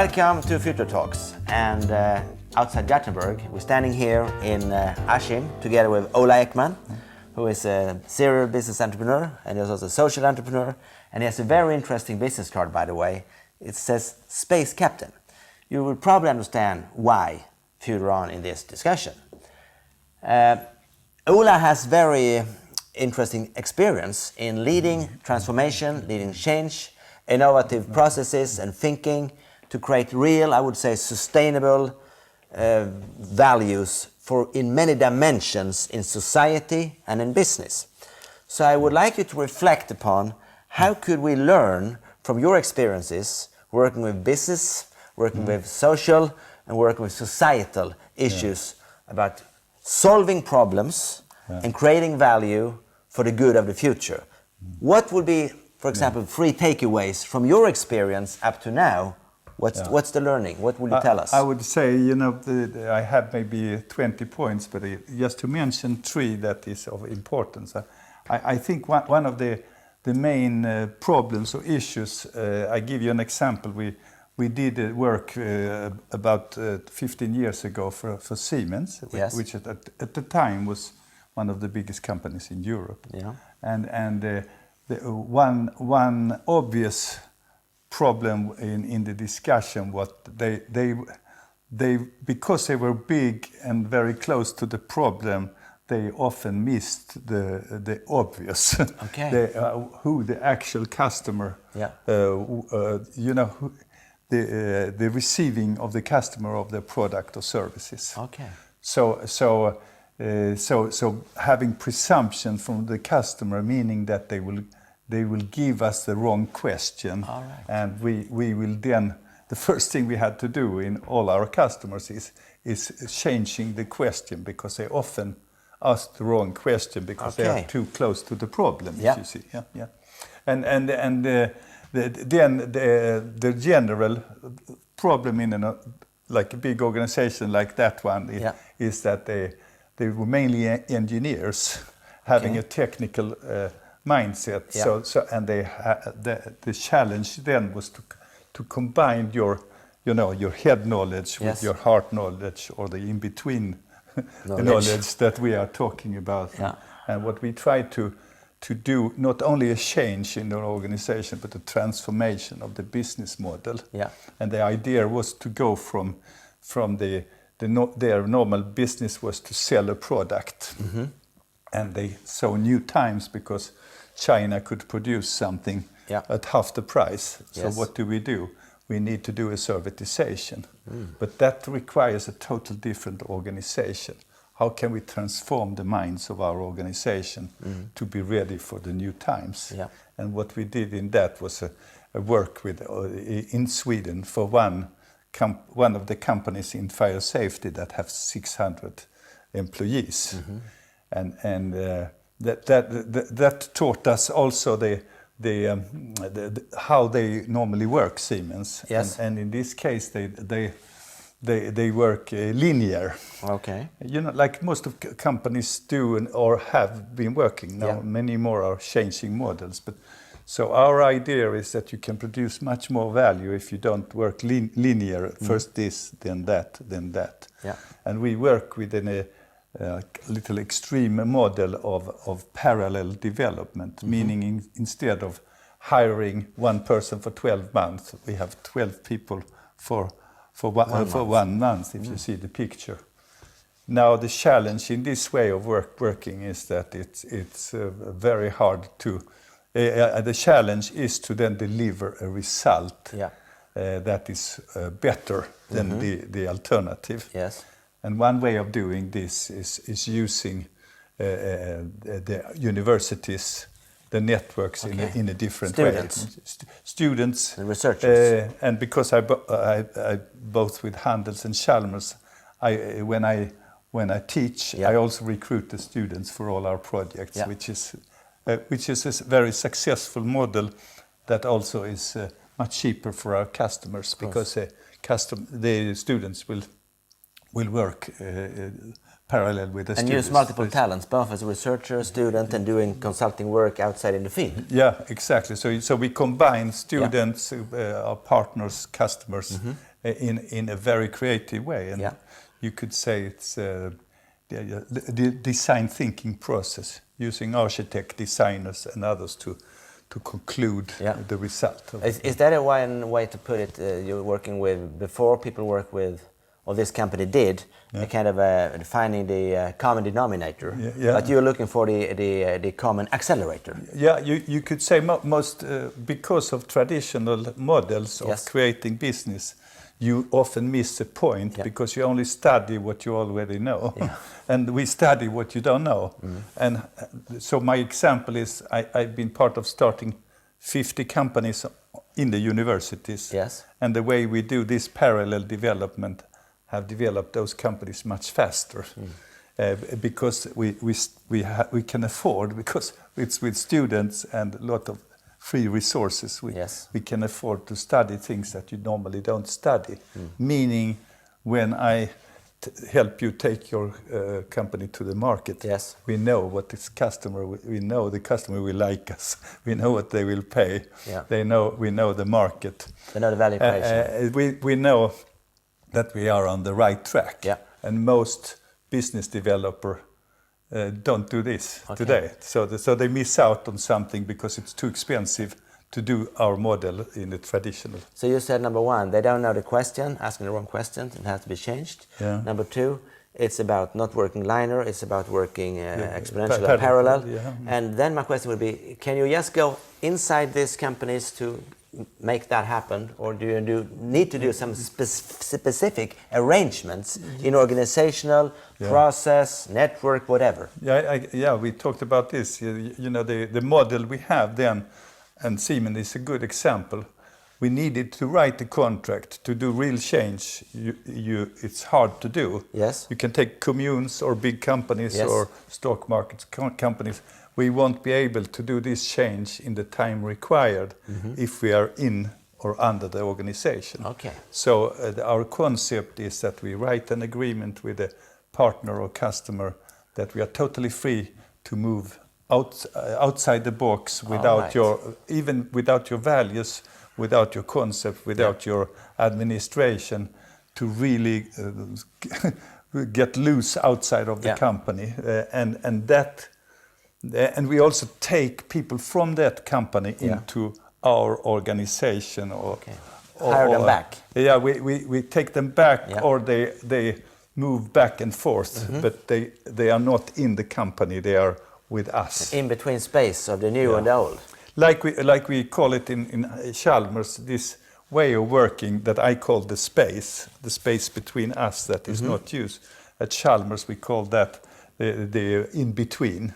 Welcome to Futuretalks, and outside Gothenburg, we're standing here in Askim together with Ola Ekman, who is a serial business entrepreneur and he's also a social entrepreneur, and he has a very interesting business card, by the way. It says Space Captain. You will probably understand why further on in this discussion. Ola has very interesting experience in leading transformation, leading change, innovative processes and thinking to create real, I would say, sustainable values in many dimensions in society and in business. So I would like you to reflect upon how could we learn from your experiences working with business, working with social, and working with societal issues about solving problems and creating value for the good of the future. What would be, for example, 3 takeaways from your experience up to now? What's the learning? What will you tell us? I would say, I have maybe 20 points, but just to mention 3 that is of importance. I think one of the main problems or issues, I give you an example. We did work about 15 years ago for Siemens, which at the time was one of the biggest companies in Europe. Yeah. And one obvious problem in the discussion what they because they were big and very close to the problem, they often missed the obvious. Okay. Who the actual customer, the receiving of the customer of their product or services. Okay. So having presumption from the customer, meaning that they will give us the wrong question. All right. And we will then, the first thing we had to do in all our customers is changing the question, because they often ask the wrong question because they are too close to the problem, if you see. Yeah. And then the general problem in like a big organization like that one is that they were mainly engineers having a technical mindset. So and the challenge then was to combine your head knowledge with your heart knowledge, or the in-between knowledge that we are talking about. And what we try to do, not only a change in the organization, but a transformation of the business model. And the idea was to go from their normal business was to sell a product. And they saw new times because China could produce something at half the price. So what do? We need to do a servitization. But that requires a total different organization. How can we transform the minds of our organization to be ready for the new times? And what we did in that was a work with in Sweden for one of the companies in fire safety that have 600 employees. And that taught us also how they normally work, Siemens. And in this case, they work linear. Okay. Like most of companies do or have been working now. Many more are changing models. But so our idea is that you can produce much more value if you don't work linear. First this, then that, then that. And we work within a little extreme model of parallel development, meaning instead of hiring one person for 12 months, we have 12 people for 1 month, if you see the picture. Now the challenge in this way of working is that it's very hard to. The challenge is to then deliver a result that is better than the alternative. And one way of doing this is using the universities, the networks in a different way. Students and researchers. And because I both with Handels and Chalmers, when I teach, I also recruit the students for all our projects, which is a very successful model that also is much cheaper for our customers, because the students will work parallel with the students. And use multiple talents, both as a researcher, student, and doing consulting work outside in the field. Yeah, exactly. So we combine students, our partners, customers, in a very creative way. And you could say it's the design thinking process, using architect, designers, and others to conclude the result. Is that a way to put it? You're working with, before people work with, or this company did, a kind of finding the common denominator, but you're looking for the common accelerator. Yeah, you could say most, because of traditional models of creating business, you often miss the point because you only study what you already know, and we study what you don't know. And so my example is I've been part of starting 50 companies in the universities, and the way we do this parallel development have developed those companies much faster, because we can afford, because it's with students and a lot of free resources, we can afford to study things that you normally don't study. Meaning, when I help you take your company to the market, we know what this customer, we know the customer will like us, we know what they will pay, we know the market, they know the value creation. We know that we are on the right track, and most business developer don't do this today. So they miss out on something because it's too expensive to do our model in the traditional. So you said, number one, they don't know the question, asking the wrong questions, it has to be changed. Number two, it's about not working linear, it's about working exponential or parallel. And then my question would be, can you just go inside these companies to make that happen, or do you need to do some specific arrangements in organizational process, network, whatever? We talked about this. You know, the model we have then, and Siemens is a good example. We needed to write the contract to do real change. It's hard to do. You can take communes or big companies or stock markets companies. We won't be able to do this change in the time required if we are in or under the organization. So our concept is that we write an agreement with a partner or customer that we are totally free to move outside the box without even without your values, without your concept, without your administration, to really get loose outside of the company, and we also take people from that company into our organization, or hire them back. We take them back, or they move back and forth, but they are not in the company, they are with us. In between space of the new and the old. Like we call it in Chalmers, this way of working that I call the space between us that is not used. At Chalmers we call that the in-between.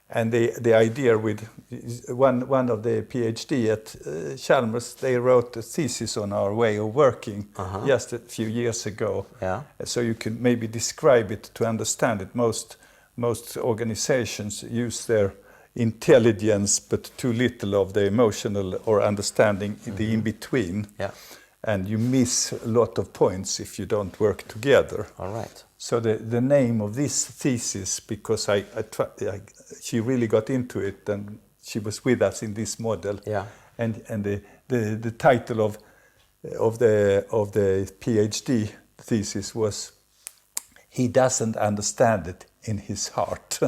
And the idea with one of the PhD at Chalmers, they wrote a thesis on our way of working just a few years ago. So you can maybe describe it to understand it. Most organizations use their intelligence but too little of the emotional or understanding the in-between. And you miss a lot of points if you don't work together. So the name of this thesis, because she really got into it and she was with us in this model. And the title of the PhD thesis was "He doesn't understand it in his heart."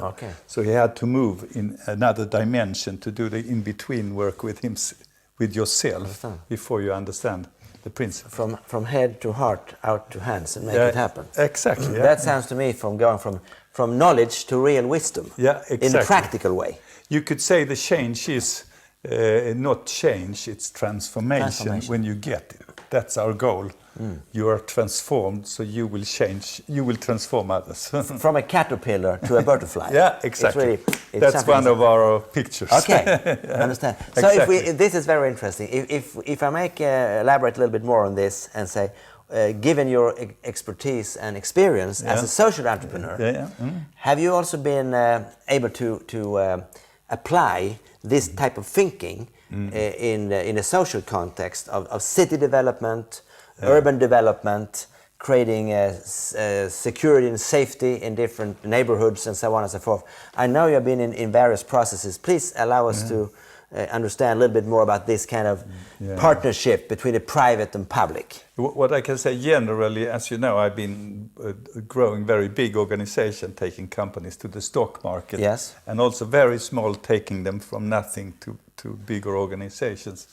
So he had to move in another dimension to do the in-between work with yourself before you understand the principle. From head to heart, out to hands, and make it happen. Exactly. That sounds to me from going from knowledge to real wisdom. In a practical way. You could say the change is not change, it's transformation. When you get it. That's our goal. You are transformed, so you will change. You will transform others. From a caterpillar to a butterfly. Exactly. That's one of our pictures. I understand. So Exactly. this is very interesting. If I may elaborate a little bit more on this and say, given your expertise and experience as a social entrepreneur, have you also been able to apply this type of thinking in a social context of city development, urban development, creating security and safety in different neighborhoods and so on and so forth? I know you've been in various processes. Please allow us to understand a little bit more about this kind of partnership between the private and public. What I can say generally, as you know, I've been growing very big organization, taking companies to the stock market. Yes. And also very small, taking them from nothing to bigger organizations.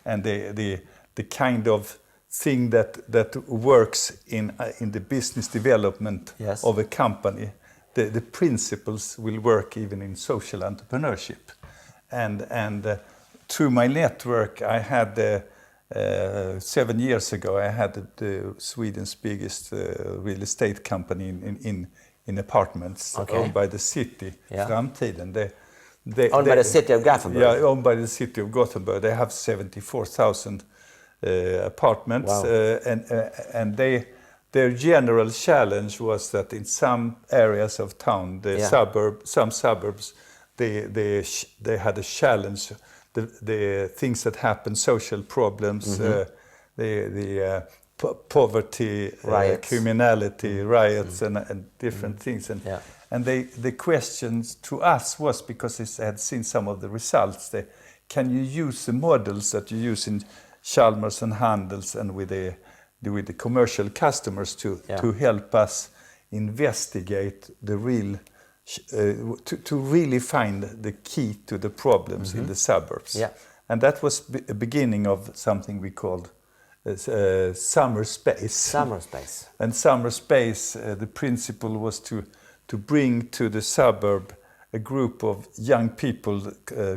And the kind of thing that works in the business development of a company, the principles will work even in social entrepreneurship. And through my network, I had 7 years ago, I had Sweden's biggest real estate company in apartments owned by the city, Framtiden. Owned by the city of Gothenburg? Yeah, owned by the city of Gothenburg. They have 74,000 apartments. Wow. And their general challenge was that in some areas of town, some suburbs, they had a challenge. The things that happen, social problems, the poverty, criminality, riots, and different things. And the questions to us was, because they had seen some of the results, can you use the models that you use in Chalmers and Handels and with the commercial customers to help us investigate the real to really find the key to the problems in the suburbs. Yeah. And that was a beginning of something we called summer space. Summer space. And summer space, the principle was to bring to the suburb a group of young people,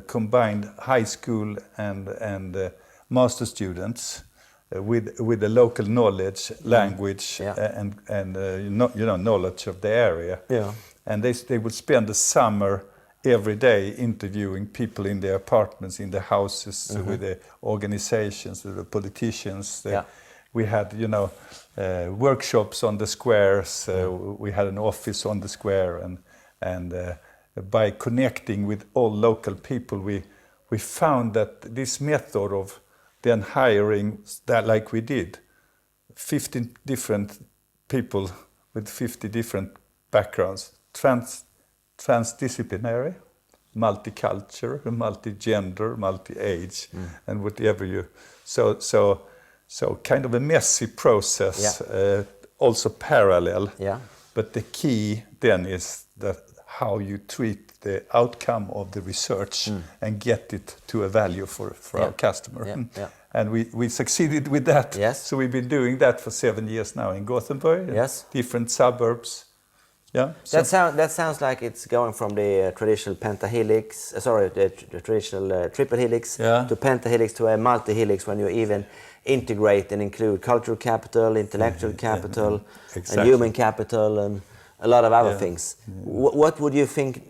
combined high school and master students, with the local knowledge, language, and knowledge of the area. Yeah. And they would spend the summer every day interviewing people in their apartments, in the houses, with the organizations, with the politicians. We had, workshops on the squares. We had an office on the square, and by connecting with all local people, we found that this method of then hiring, that like we did, 15 different people with 50 different backgrounds, transdisciplinary, multicultural, multi-gender, multi-age, and whatever you. So kind of a messy process, also parallel. Yeah. But the key then is that how you treat the outcome of the research and get it to a value for our customer. And we succeeded with that. Yes. So we've been doing that for 7 years now in Gothenburg, different suburbs. Yeah. That sounds like it's going from the traditional pentahelix, the traditional triple helix to pentahelix to a multi-helix, when you even integrate and include cultural capital, intellectual capital, and human capital, and a lot of other things. What would you think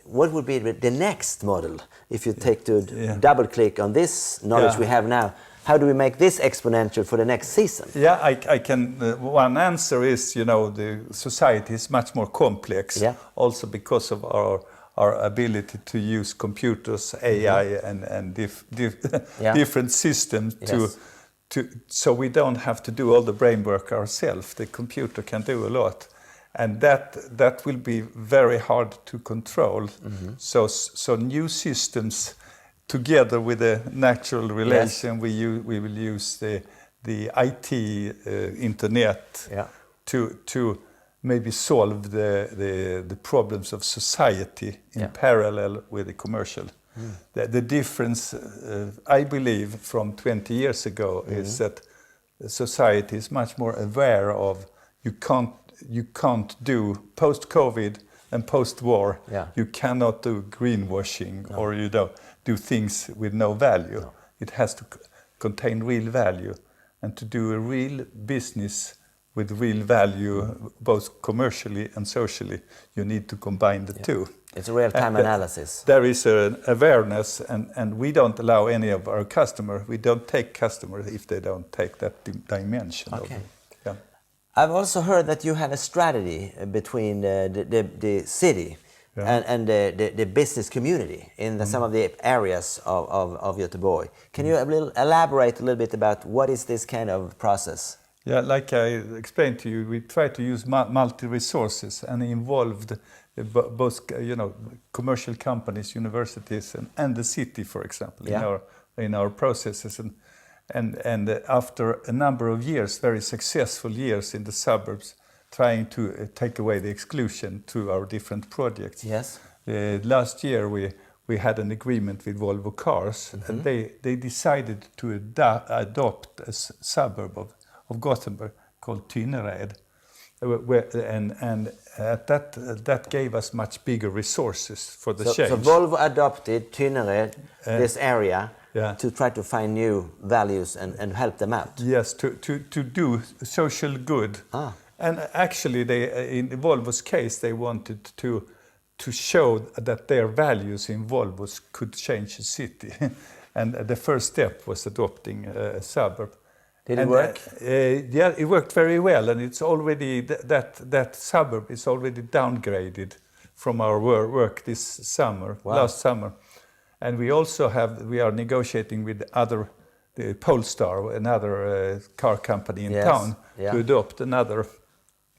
what would be the next model if you take to double click on this knowledge we have now? How do we make this exponential for the next season? Yeah, I can. One answer is, the society is much more complex. Also because of our ability to use computers, AI, and different systems so we don't have to do all the brain work ourselves. The computer can do a lot, and that will be very hard to control. So new systems, together with a natural relation, we will use the IT internet to maybe solve the problems of society in parallel with the commercial. The difference, I believe, from 20 years ago is that society is much more aware of you can't do post-COVID and post-war. You cannot do greenwashing or do things with no value. It has to contain real value, and to do a real business with real value, both commercially and socially, you need to combine the two. It's a real-time analysis. There is an awareness, and we don't allow any of our customers, we don't take customers if they don't take that dimension. Okay. Yeah. I've also heard that you have a strategy between the city and the business community in some of the areas of Göteborg. Can you elaborate a little bit about what is this kind of process? Yeah, like I explained to you, we try to use multi-resources and involved both commercial companies, universities, and the city, for example, in our processes. And after a number of years, very successful years in the suburbs, trying to take away the exclusion through our different projects. Yes. Last year we had an agreement with Volvo Cars, and they decided to adopt a suburb of Gothenburg called Tynnered, and that gave us much bigger resources for the change. So Volvo adopted Tynnered, this area, to try to find new values and help them out. Yes, to do social good. And actually, in Volvo's case, they wanted to show that their values in Volvo's could change the city. And the first step was adopting a suburb. Did it work? Yeah, it worked very well, and it's already that suburb is already downgraded from our work this summer, last summer. And we also are negotiating with the Polestar, another car company in town, to adopt another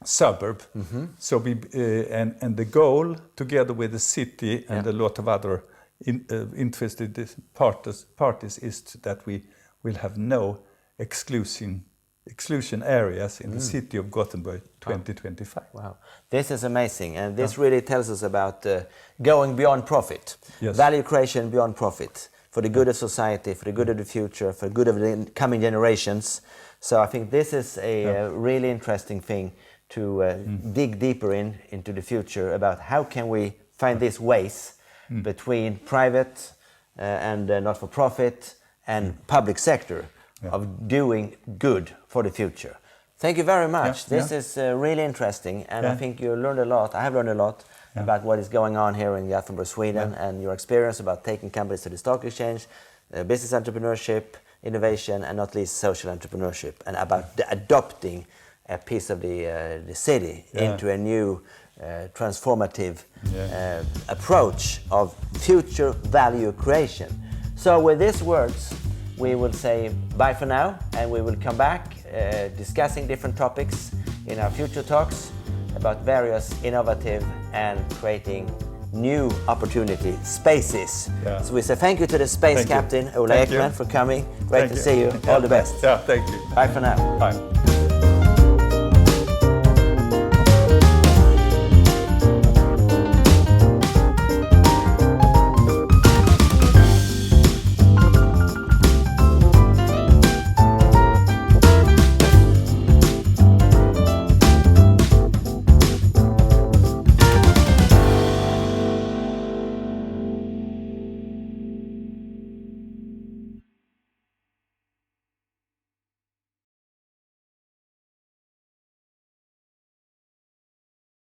suburb. So and the goal, together with the city and a lot of other interested parties, is that we will have no exclusion areas in the city of Gothenburg 2025. Wow, this is amazing, and this really tells us about going beyond profit, value creation beyond profit, for the good of society, for the good of the future, for the good of the coming generations. So I think this is a really interesting thing to dig deeper into the future about how can we find these ways between private and not-for-profit and public sector of doing good for the future. Thank you very much. This is really interesting, and I think you learned a lot. I have learned a lot about what is going on here in Gothenburg, Sweden, and your experience about taking companies to the stock exchange, business entrepreneurship, innovation, and not least social entrepreneurship, and about adopting a piece of the city into a new transformative approach of future value creation. So with these words, we will say bye for now, and we will come back discussing different topics in our future talks about various innovative and creating new opportunity spaces. So we say thank you to the Space Captain, Ola Ekman, for coming. Great to see you. All the best. Yeah, thank you. Bye for now. Bye.